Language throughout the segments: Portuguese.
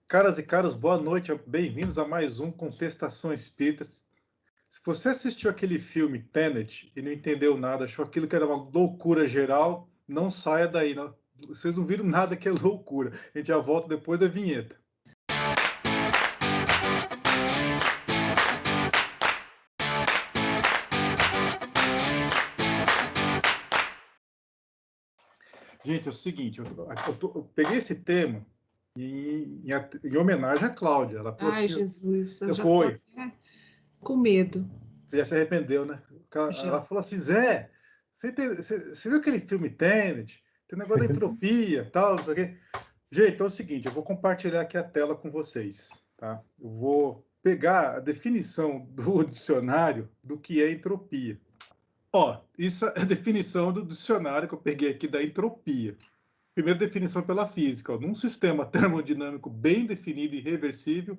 Caras e caros, boa noite, bem-vindos a mais um Contestação Espírita. Se você assistiu aquele filme Tenet e não entendeu nada, achou aquilo que era uma loucura geral, não saia daí. Não. Vocês não viram nada que é loucura. A gente já volta depois da vinheta. Gente, é o seguinte, eu peguei esse tema em homenagem à Cláudia. Ela falou Ai, assim, Jesus, eu eu já tô fui. até com medo. Você já se arrependeu, né? Ela Já. falou assim, Zé, você viu aquele filme Tenet? Tem negócio da entropia, tal, não sei o quê. Gente, então é o seguinte, eu vou compartilhar aqui a tela com vocês, tá? Eu vou pegar a definição do dicionário do que é entropia. Ó, isso é a definição do dicionário que eu peguei aqui da entropia. Primeira definição pela física. Ó, num sistema termodinâmico bem definido e reversível,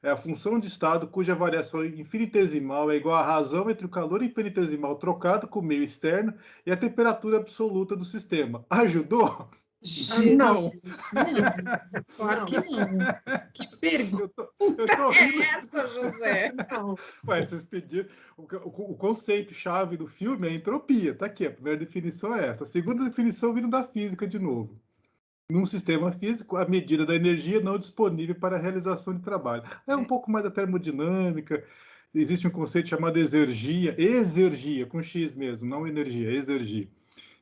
é a função de estado cuja variação infinitesimal é igual à razão entre o calor infinitesimal trocado com o meio externo e a temperatura absoluta do sistema. Ajudou? Não! Jesus, não, claro que não. Que pergunta Eu tô rindo. é essa, José? Não. Ué, vocês pediram. O conceito-chave do filme é entropia. Tá aqui, a primeira definição é essa. A segunda definição vindo da física de novo. Num sistema físico, a medida da energia não disponível para a realização de trabalho. É um pouco mais da termodinâmica. Existe um conceito chamado exergia, com X mesmo, não energia, exergia,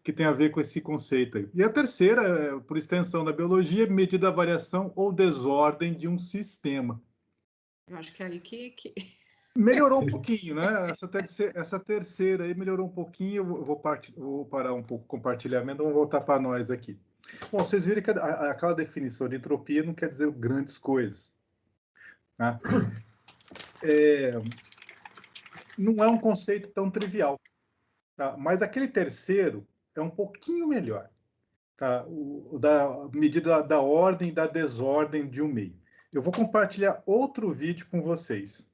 que tem a ver com esse conceito aí. E a terceira, por extensão da biologia, medida da variação ou desordem de um sistema. Eu acho que é aí que... Melhorou um pouquinho, né? Essa terceira aí melhorou um pouquinho. Eu vou parar um pouco o compartilhamento, vamos voltar para nós aqui. Bom, vocês viram que aquela definição de entropia não quer dizer grandes coisas. Tá? Não é um conceito tão trivial. Tá? Mas aquele terceiro é um pouquinho melhor. Tá? Da medida da ordem e da desordem de um meio. Eu vou compartilhar outro vídeo com vocês.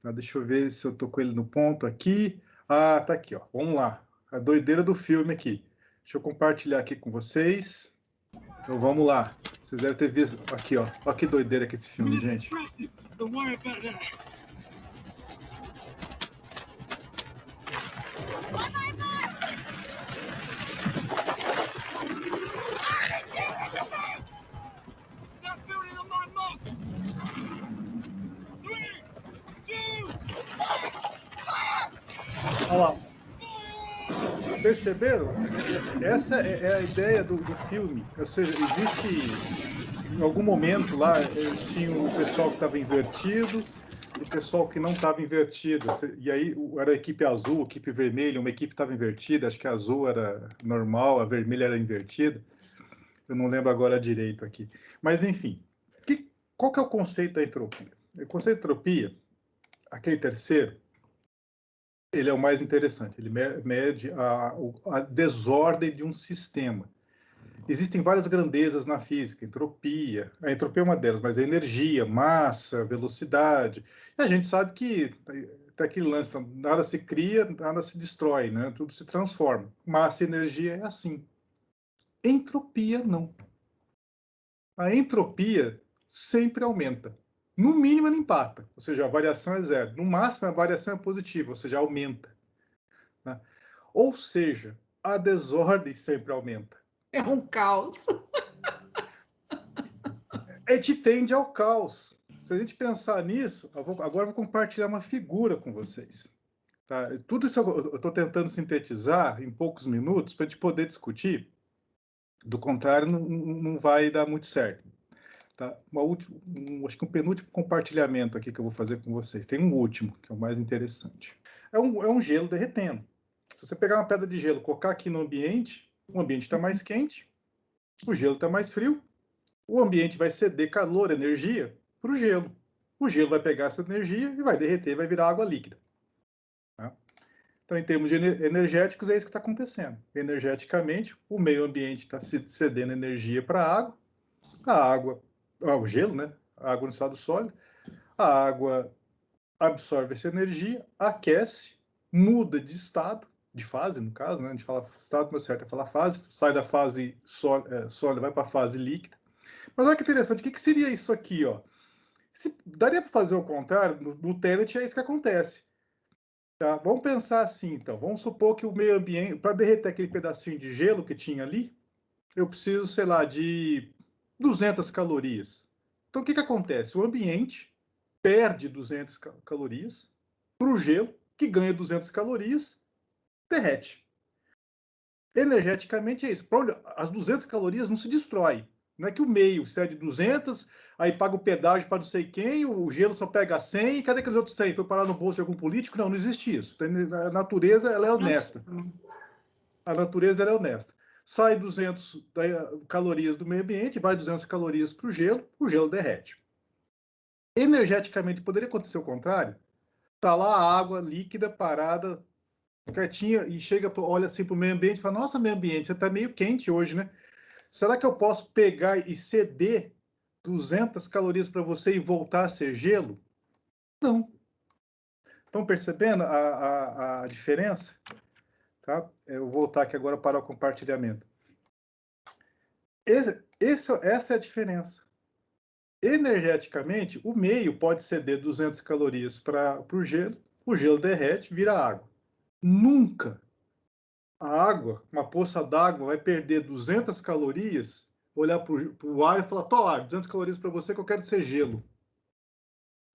Tá? Deixa eu ver se eu estou com ele no ponto aqui. Ah, tá aqui, ó. Vamos lá. A doideira do filme aqui. Deixa eu compartilhar aqui com vocês. Então vamos lá. Vocês devem ter visto aqui, ó. Olha que doideira que esse filme, gente. Olha lá. Perceberam? Essa é a ideia do filme. Ou seja, existe em algum momento lá, eles tinham o pessoal que estava invertido e o pessoal que não estava invertido. E aí era a equipe azul, a equipe vermelha, uma equipe estava invertida, acho que a azul era normal, a vermelha era invertida. Eu não lembro agora direito aqui. Mas, enfim, qual que é o conceito da entropia? O conceito da entropia, aquele terceiro, ele é o mais interessante. Ele mede a desordem de um sistema. Existem várias grandezas na física, entropia. A entropia é uma delas, mas a energia, massa, velocidade. E a gente sabe que tem aquele lance, nada se cria, nada se destrói, né? Tudo se transforma. Massa e energia é assim. Entropia, não. A entropia sempre aumenta. No mínimo, ela empata, ou seja, a variação é zero. No máximo, a variação é positiva, ou seja, aumenta. Né? Ou seja, a desordem sempre aumenta. é um caos. A gente tende ao caos. Se a gente pensar nisso, agora eu vou compartilhar uma figura com vocês. Tá? Tudo isso eu estou tentando sintetizar em poucos minutos para a gente poder discutir. Do contrário, não vai dar muito certo. Tá? Acho que um penúltimo compartilhamento aqui que eu vou fazer com vocês. Tem um último, que é o mais interessante. É um gelo derretendo. Se você pegar uma pedra de gelo e colocar aqui no ambiente, o ambiente está mais quente, o gelo está mais frio, o ambiente vai ceder calor, energia, para o gelo. O gelo vai pegar essa energia e vai derreter, vai virar água líquida. Tá? Então, em termos energéticos, é isso que está acontecendo. Energeticamente, o meio ambiente está cedendo energia para a água, o gelo, né? A água no estado sólido, a água absorve essa energia, aquece, muda de estado, de fase, no caso, né? A gente fala estado, mas certo é falar fase, sai da fase sólida, vai para a fase líquida. Mas olha que interessante, o que seria isso aqui, ó? Daria para fazer o contrário, no Tenet é isso que acontece. Tá? Vamos pensar assim, então. Vamos supor que o meio ambiente, para derreter aquele pedacinho de gelo que tinha ali, eu preciso, sei lá, de 200 calorias. Então, o que acontece? O ambiente perde 200 calorias para o gelo, que ganha 200 calorias, derrete. Energeticamente é isso. As 200 calorias não se destroem. Não é que o meio cede 200, aí paga o pedágio para não sei quem, o gelo só pega 100, e cadê aqueles outros 100? Foi parar no bolso de algum político? Não, não existe isso. A natureza, ela é honesta. A natureza, ela é honesta. Sai 200 calorias do meio ambiente, vai 200 calorias para o gelo derrete. Energeticamente, poderia acontecer o contrário? Está lá a água líquida parada, quietinha, e chega, olha assim para o meio ambiente e fala, nossa, meio ambiente, você está meio quente hoje, né? Será que eu posso pegar e ceder 200 calorias para você e voltar a ser gelo? Não. Estão percebendo a diferença? Tá? Eu vou voltar aqui agora para o compartilhamento. Essa é a diferença. Energeticamente, o meio pode ceder 200 calorias para o gelo derrete, vira água. Nunca a água, uma poça d'água, vai perder 200 calorias, olhar para o ar e falar, tô ar, 200 calorias para você que eu quero ser gelo.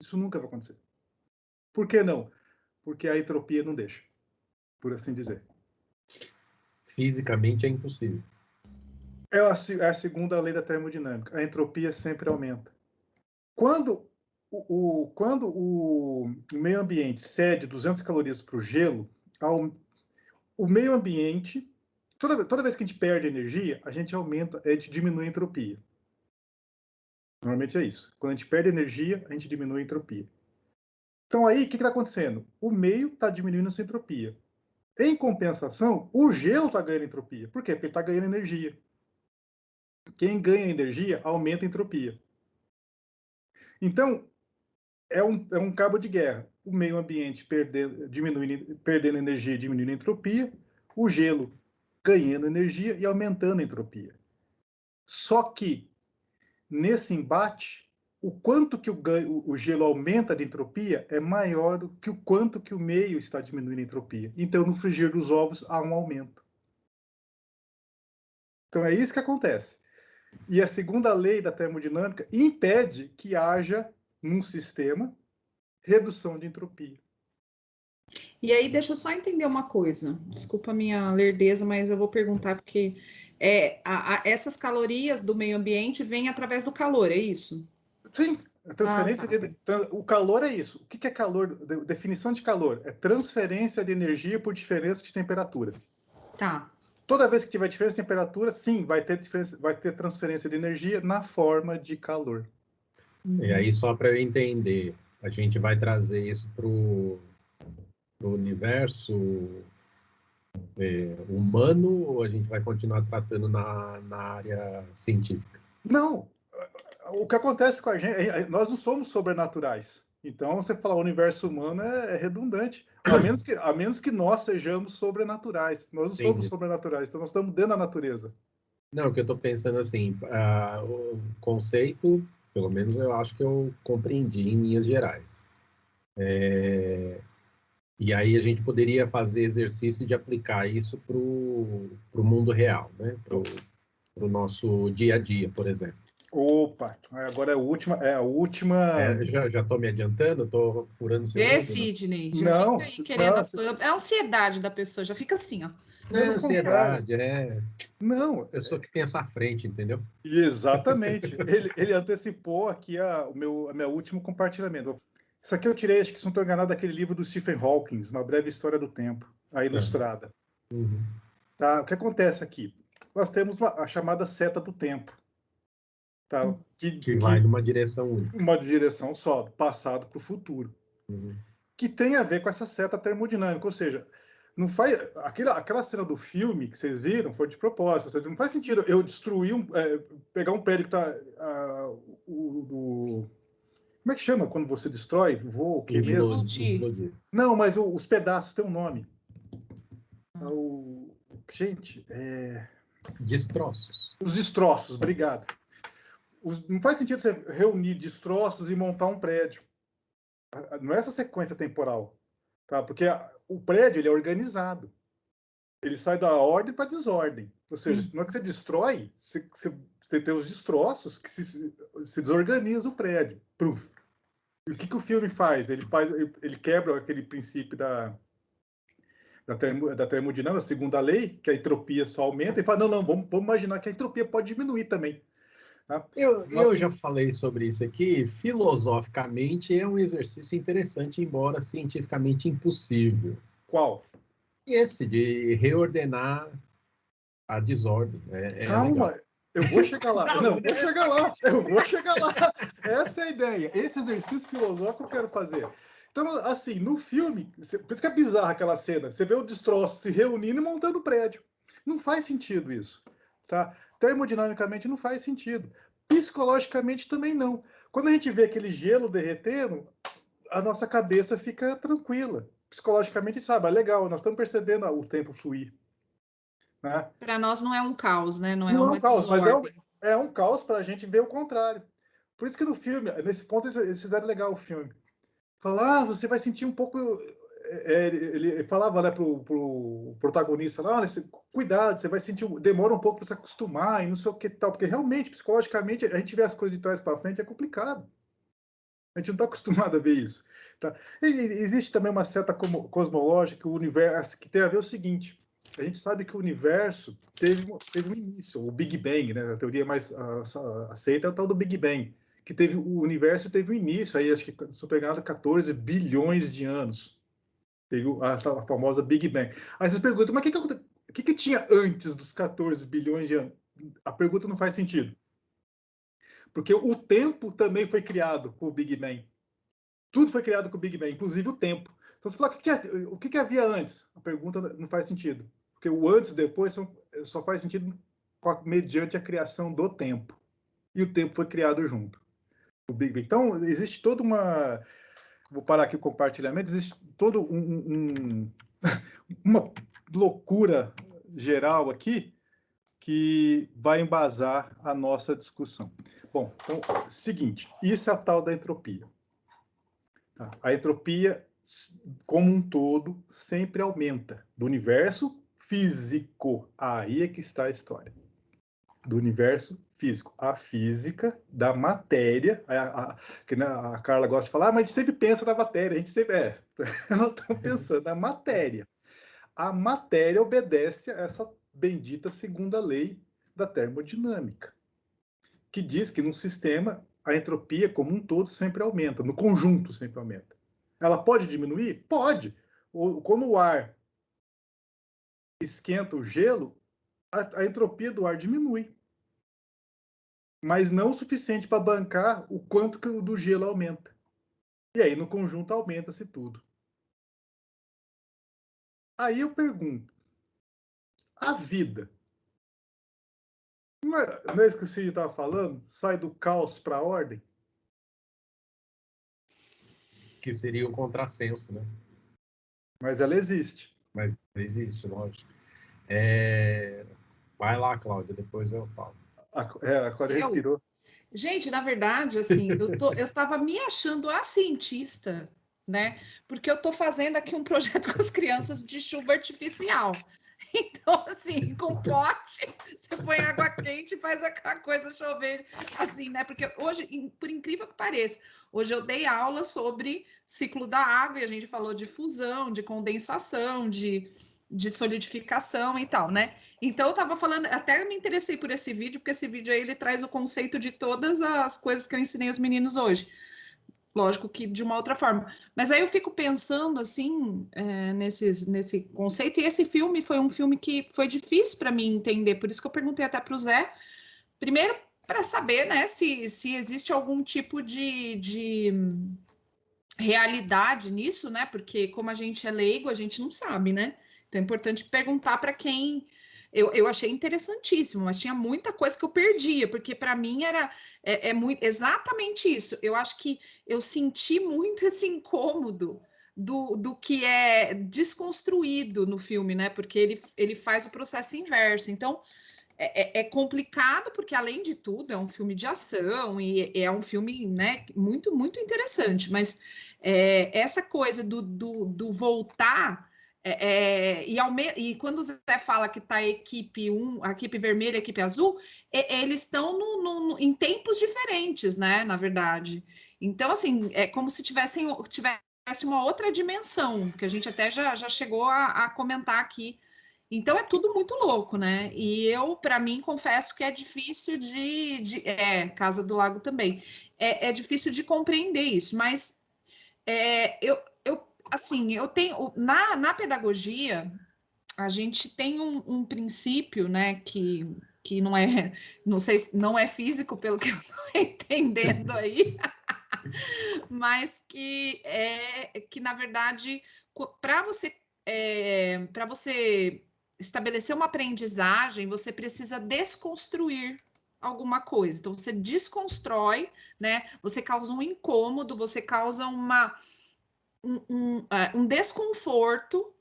Isso nunca vai acontecer. Por que não? Porque a entropia não deixa, por assim dizer. Fisicamente é impossível. É a segunda lei da termodinâmica. A entropia sempre aumenta. Quando o meio ambiente cede 200 calorias para o gelo, o meio ambiente, toda vez que a gente perde energia, a gente diminui a entropia. Normalmente é isso. Quando a gente perde energia, a gente diminui a entropia. Então aí, o que está acontecendo? O meio está diminuindo a sua entropia. Em compensação, o gelo está ganhando entropia. Por quê? Porque ele está ganhando energia. Quem ganha energia aumenta a entropia. Então, é um cabo de guerra. O meio ambiente perdendo energia e diminuindo a entropia, o gelo ganhando energia e aumentando a entropia. Só que, nesse embate, o quanto que o gelo aumenta de entropia é maior do que o quanto que o meio está diminuindo a entropia. Então, no frigir dos ovos, há um aumento. Então, é isso que acontece. E a segunda lei da termodinâmica impede que haja, num sistema, redução de entropia. E aí, deixa eu só entender uma coisa. Desculpa a minha lerdeza, mas eu vou perguntar porque essas calorias do meio ambiente vêm através do calor, é isso? Sim, a transferência tá. o calor é isso. O que é calor? Definição de calor é transferência de energia por diferença de temperatura. Tá. Toda vez que tiver diferença de temperatura, sim, vai ter transferência de energia na forma de calor. E aí, só para eu entender, a gente vai trazer isso para o universo humano ou a gente vai continuar tratando na área científica? Não, o que acontece com a gente, nós não somos sobrenaturais. Então, você falar universo humano é redundante. A menos que nós sejamos sobrenaturais. Nós não somos sobrenaturais, então nós estamos dentro da natureza. Não, o que eu estou pensando assim, o conceito, pelo menos eu acho que eu compreendi em linhas gerais. E aí a gente poderia fazer exercício de aplicar isso para o mundo real, né? Para o nosso dia a dia, por exemplo. Opa, agora é a última. Já estou me adiantando, estou furando seu olho. Sidney, já Não, fica aí querendo não, é a ansiedade da pessoa, já fica assim, ó. Não é ansiedade, Não, pessoa que pensa à frente, entendeu? exatamente. Ele antecipou aqui a meu último compartilhamento. Isso aqui eu tirei, acho que se não estou enganado, daquele livro do Stephen Hawking, Uma Breve História do Tempo, a ilustrada. Uhum. Tá? O que acontece aqui? Nós temos a chamada seta do tempo. Tá? Que vai numa direção única. Uma direção só, do passado para o futuro. Uhum. Que tem a ver com essa seta termodinâmica, ou seja, não faz aquela cena do filme que vocês viram foi de propósito, ou seja, não faz sentido eu destruir pegar um prédio que está como é que chama quando você destrói? O que mesmo? Explodir. Não, mas os pedaços têm um nome. Gente, Destroços. os destroços, obrigado. Não faz sentido você reunir destroços e montar um prédio. Não é essa sequência temporal, tá? Porque o prédio ele é organizado. Ele sai da ordem para desordem. Ou seja, na hora que você destrói, você tem os destroços que se desorganiza o prédio. Proof. E o que o filme faz? Ele quebra aquele princípio da termodinâmica, a segunda lei, que a entropia só aumenta, e fala, não, vamos imaginar que a entropia pode diminuir também. Tá? Eu já falei sobre isso aqui. Filosoficamente, é um exercício interessante, embora cientificamente impossível. Qual? Esse de reordenar a desordem. Calma, legal. eu vou chegar lá. Não, eu vou chegar lá. Essa é a ideia. Esse exercício filosófico eu quero fazer. Então, assim, no filme, por isso que é bizarra aquela cena. Você vê o destroço se reunindo e montando o prédio. Não faz sentido isso. Tá? Termodinamicamente não faz sentido. Psicologicamente também não. Quando a gente vê aquele gelo derretendo, a nossa cabeça fica tranquila. Psicologicamente, sabe, legal, nós estamos percebendo o tempo fluir. Né? Para nós não é um caos, né? Não é Não é uma um caos, mas desordem. é um caos para a gente ver o contrário. Por isso que no filme, nesse ponto, eles fizeram legal o filme. Falar, você vai sentir um pouco. Ele falava, né, pro protagonista lá, cuidado, você vai sentir. Demora um pouco para se acostumar e não sei o que tal, porque realmente, psicologicamente, a gente vê as coisas de trás para frente, é complicado. A gente não está acostumado a ver isso. Tá? Existe também uma certa cosmológica, o universo, que tem a ver o seguinte: a gente sabe que o universo teve um início, o Big Bang, né? A teoria mais aceita é o tal do Big Bang, que o universo teve um início, aí acho que se eu pegar 14 bilhões de anos. Teve a famosa Big Bang. Aí vocês perguntam, mas o que tinha antes dos 14 bilhões de anos? A pergunta não faz sentido. Porque o tempo também foi criado com o Big Bang. Tudo foi criado com o Big Bang, inclusive o tempo. Então, você fala, o que havia antes? A pergunta não faz sentido. Porque o antes e depois só faz sentido mediante a criação do tempo. E o tempo foi criado junto. O Big Bang. Então, existe toda uma... Vou parar aqui o compartilhamento. Existe todo uma loucura geral aqui que vai embasar a nossa discussão. Bom, então, seguinte. Isso é a tal da entropia. A entropia, como um todo, sempre aumenta. Do universo físico. Aí é que está a história. Do universo físico. A física da matéria. Que a Carla gosta de falar, mas a gente sempre pensa na matéria. A gente sempre nós estamos pensando na matéria. A matéria obedece a essa bendita segunda lei da termodinâmica, que diz que no sistema a entropia como um todo sempre aumenta, no conjunto sempre aumenta. Ela pode diminuir? Pode. Como o ar esquenta o gelo, a entropia do ar diminui. Mas não o suficiente para bancar o quanto que o do gelo aumenta. E aí, no conjunto, aumenta-se tudo. Aí eu pergunto, a vida, não é isso que o Cid estava falando? Sai do caos para a ordem? Que seria o contrassenso, né? Mas ela existe. Mas existe, lógico. Vai lá, Cláudia, depois eu falo. A Cláudia respirou. Gente, na verdade, assim, eu estava me achando a cientista, né? Porque eu estou fazendo aqui um projeto com as crianças de chuva artificial. Então, assim, com pote, você põe água quente e faz aquela coisa chover, assim, né? Porque hoje, por incrível que pareça, hoje eu dei aula sobre ciclo da água e a gente falou de fusão, de condensação, de solidificação e tal, né? Então eu tava falando, até me interessei por esse vídeo, porque esse vídeo aí ele traz o conceito de todas as coisas que eu ensinei os meninos hoje. Lógico que de uma outra forma. Mas aí eu fico pensando, assim, nesse conceito, e esse filme foi um filme que foi difícil para mim entender, por isso que eu perguntei até para o Zé, primeiro para saber, né, se existe algum tipo de realidade nisso, né, porque como a gente é leigo, a gente não sabe, né, então é importante perguntar para quem... Eu achei interessantíssimo, mas tinha muita coisa que eu perdia, porque para mim era muito, exatamente isso. Eu acho que eu senti muito esse incômodo do que é desconstruído no filme, né? Porque ele faz o processo inverso. Então, é complicado, porque, além de tudo, é um filme de ação e é um filme, né, muito, muito interessante, mas essa coisa do voltar. E quando o Zé fala que está a equipe a equipe vermelha, a equipe azul, eles estão em tempos diferentes, né? Na verdade. Então, assim, é como se tivesse uma outra dimensão, que a gente até já chegou a comentar aqui. Então é tudo muito louco, né? E eu, para mim, confesso que é difícil Casa do Lago também. É difícil de compreender isso, mas assim, eu tenho na pedagogia a gente tem um princípio, né, que não sei, não é físico pelo que eu estou entendendo aí, mas que na verdade para você estabelecer uma aprendizagem, você precisa desconstruir alguma coisa. Então você desconstrói, né? Você causa um incômodo, você causa um desconforto,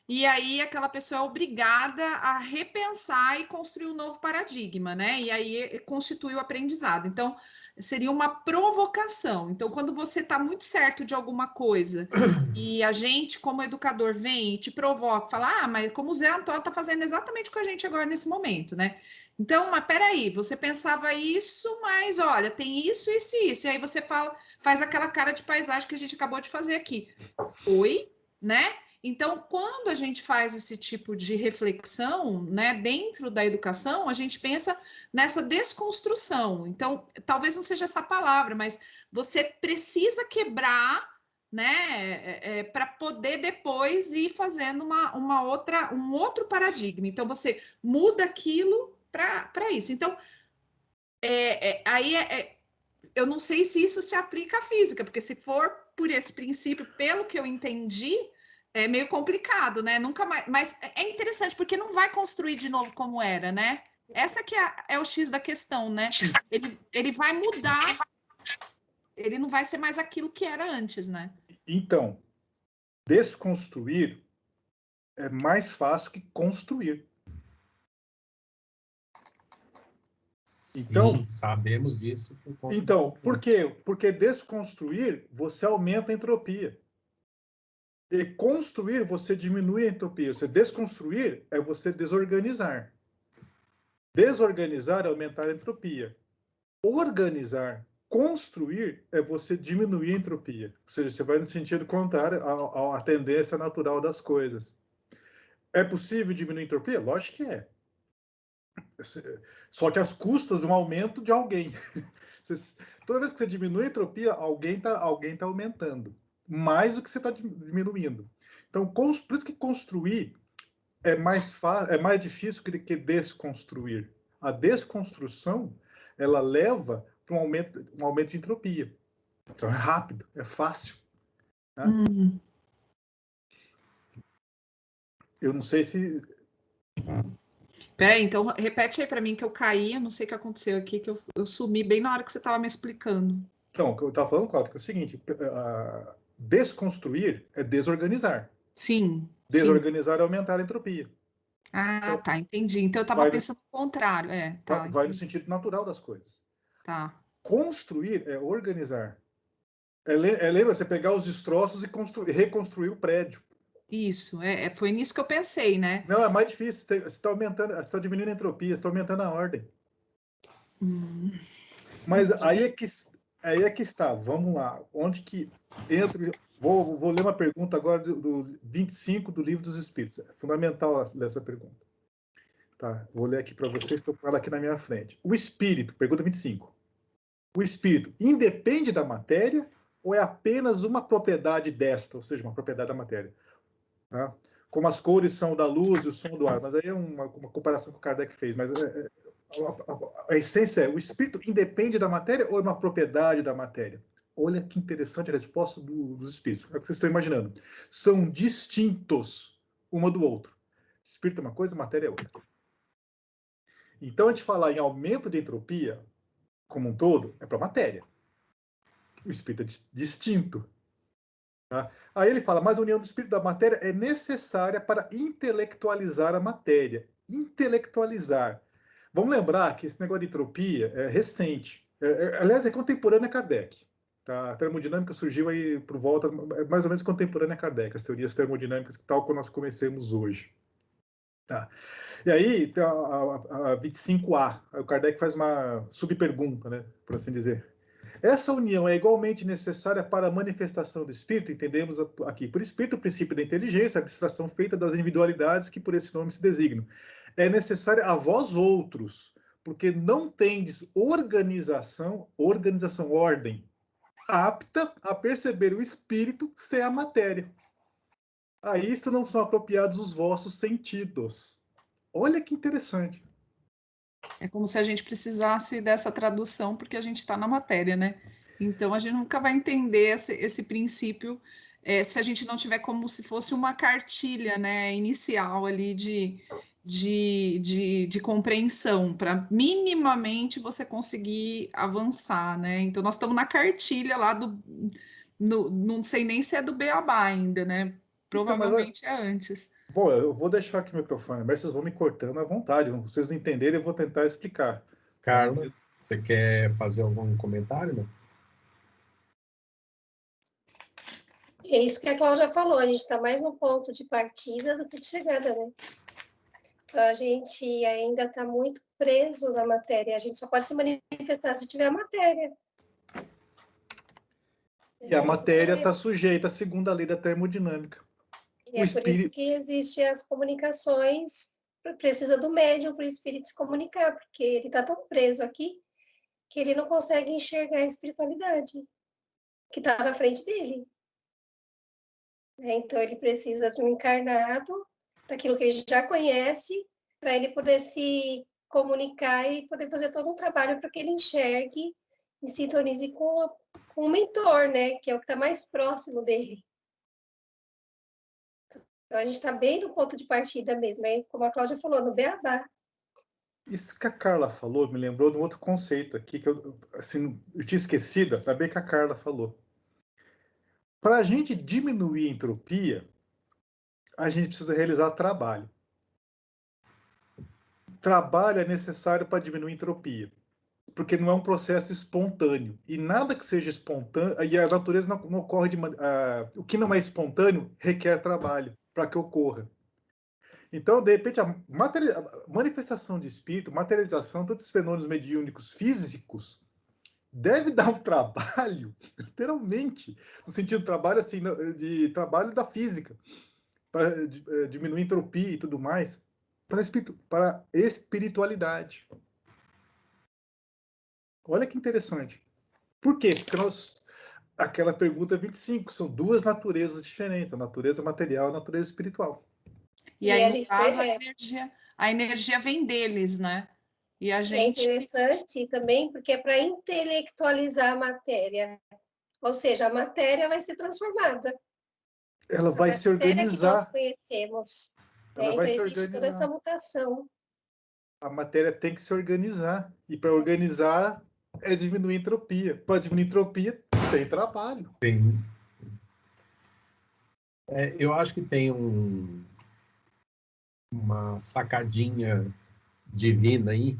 e aí aquela pessoa é obrigada a repensar e construir um novo paradigma, né? E aí constitui o aprendizado. Então, seria uma provocação. Então, quando você está muito certo de alguma coisa e a gente, como educador, vem e te provoca, fala, mas como o Zé Antônio está fazendo exatamente com a gente agora nesse momento, né? Então, mas peraí, você pensava isso, mas olha, tem isso, isso e isso. E aí você faz aquela cara de paisagem que a gente acabou de fazer aqui. Oi, né? Então, quando a gente faz esse tipo de reflexão, né, dentro da educação, a gente pensa nessa desconstrução. Então, talvez não seja essa palavra, mas você precisa quebrar, né, para poder depois ir fazendo um outro paradigma. Então, você muda aquilo para isso. Então, eu não sei se isso se aplica à física, porque se for por esse princípio, pelo que eu entendi, é meio complicado, né? Nunca mais. Mas é interessante, porque não vai construir de novo como era, né? Essa que é o X da questão, né? Ele vai mudar, ele não vai ser mais aquilo que era antes, né? Então, desconstruir é mais fácil que construir. Então, sim, sabemos disso por conta por quê? Porque desconstruir, você aumenta a entropia. E construir, você diminui a entropia. Você desconstruir é você desorganizar. Desorganizar é aumentar a entropia. Organizar, construir é você diminuir a entropia. Ou seja, você vai no sentido contrário à tendência natural das coisas. É possível diminuir a entropia? Lógico que é. Só que às custas de um aumento de alguém. Toda vez que você diminui a entropia, alguém tá aumentando. Mais do que você está diminuindo. Então, por isso que construir é mais difícil que desconstruir. A desconstrução, ela leva para um aumento de entropia. Então, é rápido, é fácil. Né? Eu não sei se... Peraí, então repete aí para mim que eu caí, eu não sei o que aconteceu aqui, que eu sumi bem na hora que você estava me explicando. Então, o que eu estava falando, Cláudio, é o seguinte, desconstruir é desorganizar. Sim, sim. Desorganizar é aumentar a entropia. Ah, Então, tá, entendi. Então eu estava vai no, pensando o contrário. Tá, vai no entendi. sentido natural das coisas. Tá. Construir é organizar. Lembra, você pegar os destroços e reconstruir o prédio. Isso, foi nisso que eu pensei, né? Não, é mais difícil. Você está aumentando, você está diminuindo a entropia, você está aumentando a ordem. Mas aí é que está. Vamos lá. Onde que entra... Vou ler uma pergunta agora do 25 do Livro dos Espíritos. É fundamental ler essa pergunta. Tá, vou ler aqui para vocês, estou com ela aqui na minha frente. O espírito, pergunta 25. O espírito independe da matéria ou é apenas uma propriedade desta, ou seja, uma propriedade da matéria? Tá? Como as cores são da luz e o som do ar, mas aí é uma comparação que o Kardec fez, mas a essência é, o espírito independe da matéria ou é uma propriedade da matéria? Olha que interessante a resposta dos espíritos. É o que vocês estão imaginando. São distintos uma do outro. Espírito é uma coisa, matéria é outra. Então, a gente falar em aumento de entropia, como um todo, é para a matéria. O espírito é distinto. Tá? Aí ele fala, mas a união do espírito e da matéria é necessária para intelectualizar a matéria. Intelectualizar. Vamos lembrar que esse negócio de entropia é recente. Aliás, é contemporâneo a Kardec. Tá? A termodinâmica surgiu aí por volta, mais ou menos contemporânea a Kardec, as teorias termodinâmicas, tal como nós conhecemos hoje. Tá. E aí, tem a 25A, aí o Kardec faz uma subpergunta, né, por assim dizer. Essa união é igualmente necessária para a manifestação do espírito, entendemos aqui por espírito o princípio da inteligência, a abstração feita das individualidades que por esse nome se designam. É necessária a vós outros, porque não tendes organização, ordem, apta a perceber o espírito sem a matéria. A isto não são apropriados os vossos sentidos. Olha que interessante. É como se a gente precisasse dessa tradução, porque a gente está na matéria, né? Então a gente nunca vai entender esse princípio se a gente não tiver como se fosse uma cartilha, né, inicial ali de compreensão, para minimamente você conseguir avançar, né? Então nós estamos na cartilha lá não sei nem se é do Beabá ainda, né? Então, mas, Provavelmente é antes. bom, eu vou deixar aqui o microfone, mas vocês vão me cortando à vontade. Se vocês não entenderem, eu vou tentar explicar. Carla, você quer fazer algum comentário, não? É isso que a Cláudia falou, a gente está mais no ponto de partida do que de chegada, né? Então, a gente ainda está muito preso na matéria, a gente só pode se manifestar se tiver a matéria. E a matéria está sujeita à segunda lei da termodinâmica. E é por isso que existem as comunicações, precisa do médium para o espírito se comunicar, porque ele está tão preso aqui que ele não consegue enxergar a espiritualidade que está na frente dele. Então, ele precisa de um encarnado, daquilo que ele já conhece, para ele poder se comunicar e poder fazer todo um trabalho para que ele enxergue e sintonize com o mentor, né? Que é o que está mais próximo dele. Então, a gente está bem no ponto de partida mesmo, aí, como a Cláudia falou, no beabá. Isso que a Carla falou me lembrou de um outro conceito aqui, que eu tinha esquecido, ainda bem que a Carla falou. Para a gente diminuir a entropia, a gente precisa realizar trabalho. Trabalho é necessário para diminuir a entropia, porque não é um processo espontâneo. E nada que seja espontâneo, e a natureza não ocorre de o que não é espontâneo requer trabalho para que ocorra. Então, de repente, a manifestação de espírito, materialização, todos esses fenômenos mediúnicos físicos, deve dar um trabalho, literalmente, no sentido de trabalho, assim, de trabalho da física, para diminuir a entropia e tudo mais, para espiritualidade. Olha que interessante. Por quê? Porque aquela pergunta 25, são duas naturezas diferentes, a natureza material e a natureza espiritual. E aí, no caso, a energia vem deles, né? E a gente... É interessante também, porque é para intelectualizar a matéria. Ou seja, a matéria vai ser transformada. Ela vai se organizar. Que nós conhecemos. Então, existe toda essa mutação. A matéria tem que se organizar. E para organizar, é diminuir a entropia. Para diminuir a entropia, tem trabalho. Tem. Eu acho que tem uma sacadinha divina aí,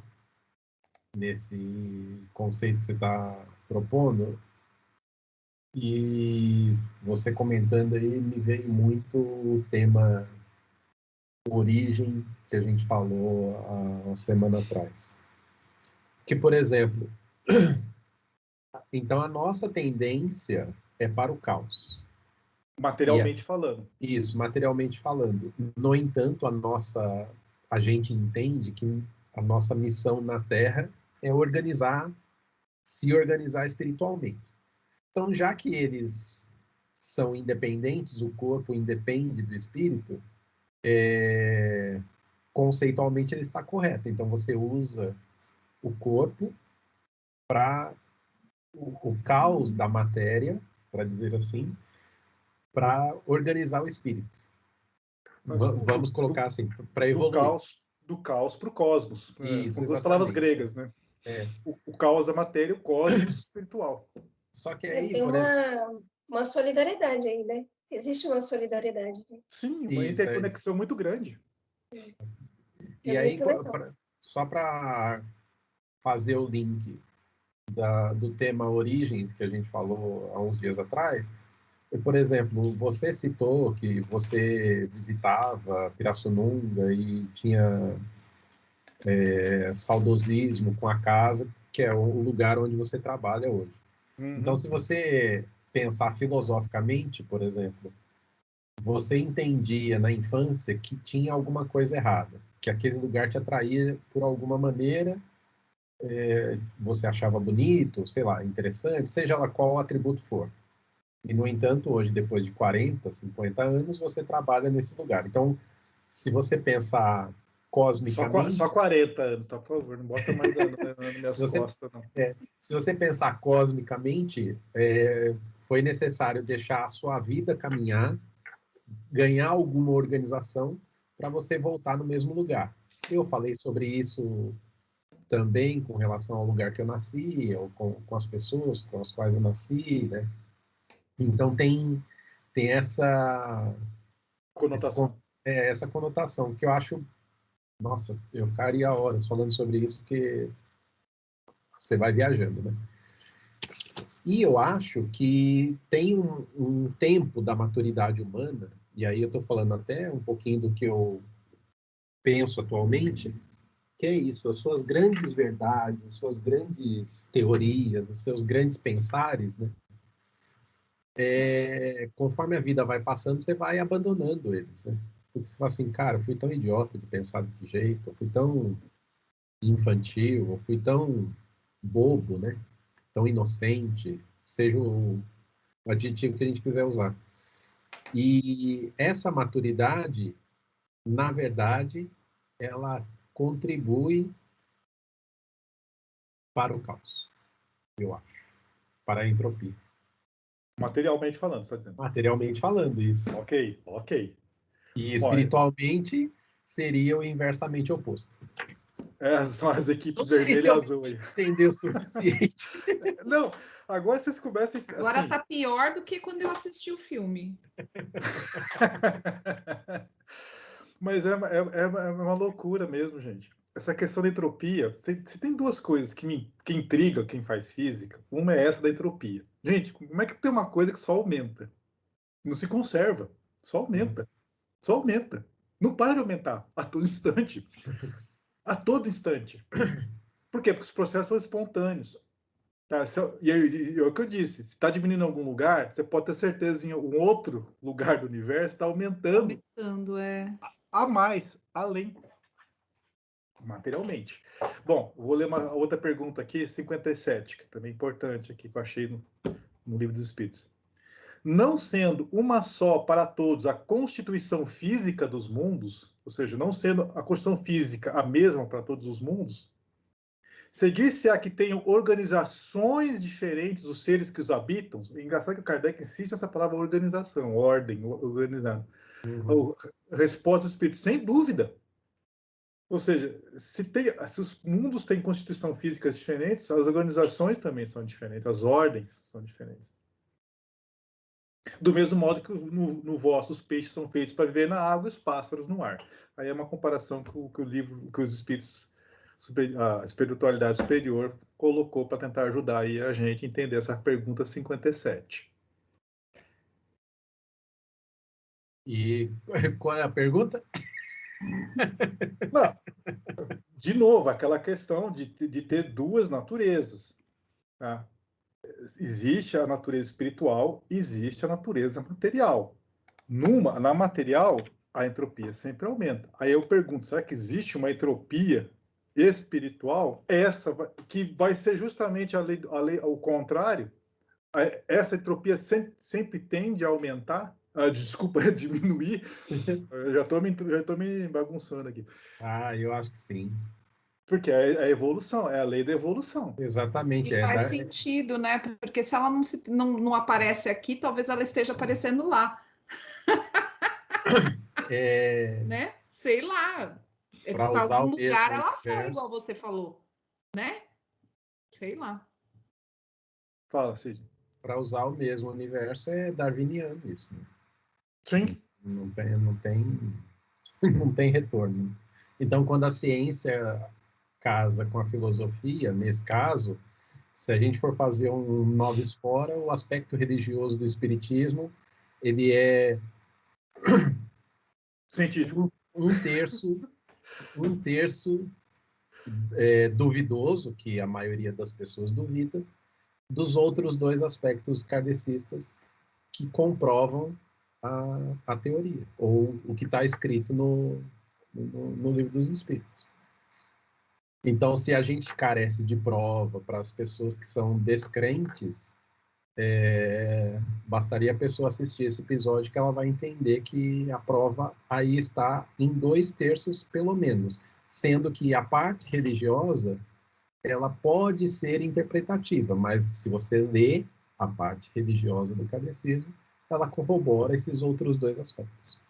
nesse conceito que você está propondo. E você comentando aí, me veio muito o tema origem que a gente falou há uma semana atrás. Que, por exemplo, então a nossa tendência é para o caos. Materialmente falando. Isso, materialmente falando. No entanto, a gente entende que a nossa missão na Terra é se organizar espiritualmente. Então, já que eles são independentes, o corpo independe do espírito, conceitualmente ele está correto. Então, você usa o corpo para o caos da matéria, para dizer assim, para organizar o espírito. Vamos colocar assim, para evoluir. Do caos para o cosmos. Isso, são duas palavras gregas, né? O caos da matéria e o cosmos espiritual. Só que aí, tem uma solidariedade aí, né? Existe uma solidariedade. Né? Sim, uma interconexão muito grande. E aí, só para fazer o link do tema origens que a gente falou há uns dias atrás, por exemplo, você citou que você visitava Pirassununga e tinha saudosismo com a casa, que é o lugar onde você trabalha hoje. Então, se você pensar filosoficamente, por exemplo, você entendia na infância que tinha alguma coisa errada, que aquele lugar te atraía por alguma maneira, você achava bonito, sei lá, interessante, seja lá qual atributo for. E, no entanto, hoje, depois de 40, 50 anos, você trabalha nesse lugar. Então, se você pensar cosmicamente... Só 40 anos, tá? Por favor, não bota mais anos nas minhas costas, não. Se você pensar cosmicamente, foi necessário deixar a sua vida caminhar, ganhar alguma organização para você voltar no mesmo lugar. Eu falei sobre isso também com relação ao lugar que eu nasci, ou com as pessoas com as quais eu nasci, né? Então tem Conotação. essa conotação que eu acho, nossa, eu ficaria horas falando sobre isso, porque você vai viajando, né? E eu acho que tem um tempo da maturidade humana, e aí eu estou falando até um pouquinho do que eu penso atualmente, que é isso, as suas grandes verdades, as suas grandes teorias, os seus grandes pensares, né? Conforme a vida vai passando, você vai abandonando eles, né? Porque você fala assim, cara, eu fui tão idiota de pensar desse jeito, eu fui tão infantil, eu fui tão bobo, né? Tão inocente, seja o adjetivo que a gente quiser usar. E essa maturidade, na verdade, ela contribui para o caos, eu acho, para a entropia. Materialmente falando, você está dizendo. Materialmente falando, isso. Ok. E Bom, espiritualmente seria o inversamente oposto. são as equipes Não sei vermelha se e eu azul aí. entendeu o suficiente. Não, agora vocês começam Agora assim. tá pior do que quando eu assisti o filme. Mas é uma loucura mesmo, gente. Essa questão da entropia, se tem duas coisas que intrigam quem faz física, uma é essa da entropia. Gente, como é que tem uma coisa que só aumenta? Não se conserva, só aumenta. Só aumenta. Não para de aumentar a todo instante. A todo instante. Por quê? Porque os processos são espontâneos. Tá? E é o que eu disse, se está diminuindo em algum lugar, você pode ter certeza em um outro lugar do universo está aumentando Aumentando, a mais, além, materialmente. Bom, vou ler uma outra pergunta aqui, 57, que também é importante aqui, que eu achei no Livro dos Espíritos. Não sendo uma só para todos a constituição física dos mundos, ou seja, não sendo a constituição física a mesma para todos os mundos, seguir-se-á que tenham organizações diferentes os seres que os habitam. É engraçado que o Kardec insiste nessa palavra organização, ordem, organizado. Resposta do Espírito, sem dúvida. Ou seja, se os mundos têm constituição físicas diferentes, as organizações também são diferentes, as ordens são diferentes. Do mesmo modo que no vosso os peixes são feitos para viver na água e os pássaros no ar. Aí é uma comparação que o livro, que os espíritos, a espiritualidade superior colocou para tentar ajudar aí a gente a entender essa pergunta 57. E qual é a pergunta? Não, de novo, aquela questão de ter duas naturezas. Tá? Existe a natureza espiritual, existe a natureza material. Na material, a entropia sempre aumenta. Aí eu pergunto, será que existe uma entropia espiritual? Que vai ser justamente a lei ao contrário? Essa entropia sempre tende a aumentar? Desculpa, a diminuir? Eu já tô me bagunçando aqui. Eu acho que sim. Porque é a evolução, é a lei da evolução. Exatamente. e faz sentido, né? Porque se ela não aparece aqui, talvez ela esteja aparecendo lá, né? Sei lá. Para Para usar algum o lugar mesmo ela foi, universo. igual você falou, né? Sei lá. Fala, Cid. Para usar o mesmo universo é darwiniano isso. Né? Sim. Não tem retorno. Então, quando a ciência casa com a filosofia, nesse caso, se a gente for fazer um noves fora, o aspecto religioso do espiritismo, ele é Científico. um terço duvidoso, que a maioria das pessoas duvida, dos outros dois aspectos kardecistas que comprovam a teoria, ou o que está escrito no Livro dos Espíritos. Então, se a gente carece de prova para as pessoas que são descrentes, bastaria a pessoa assistir esse episódio que ela vai entender que a prova aí está em 2/3, pelo menos, sendo que a parte religiosa ela pode ser interpretativa, mas se você lê a parte religiosa do kardecismo, ela corrobora esses outros dois aspectos.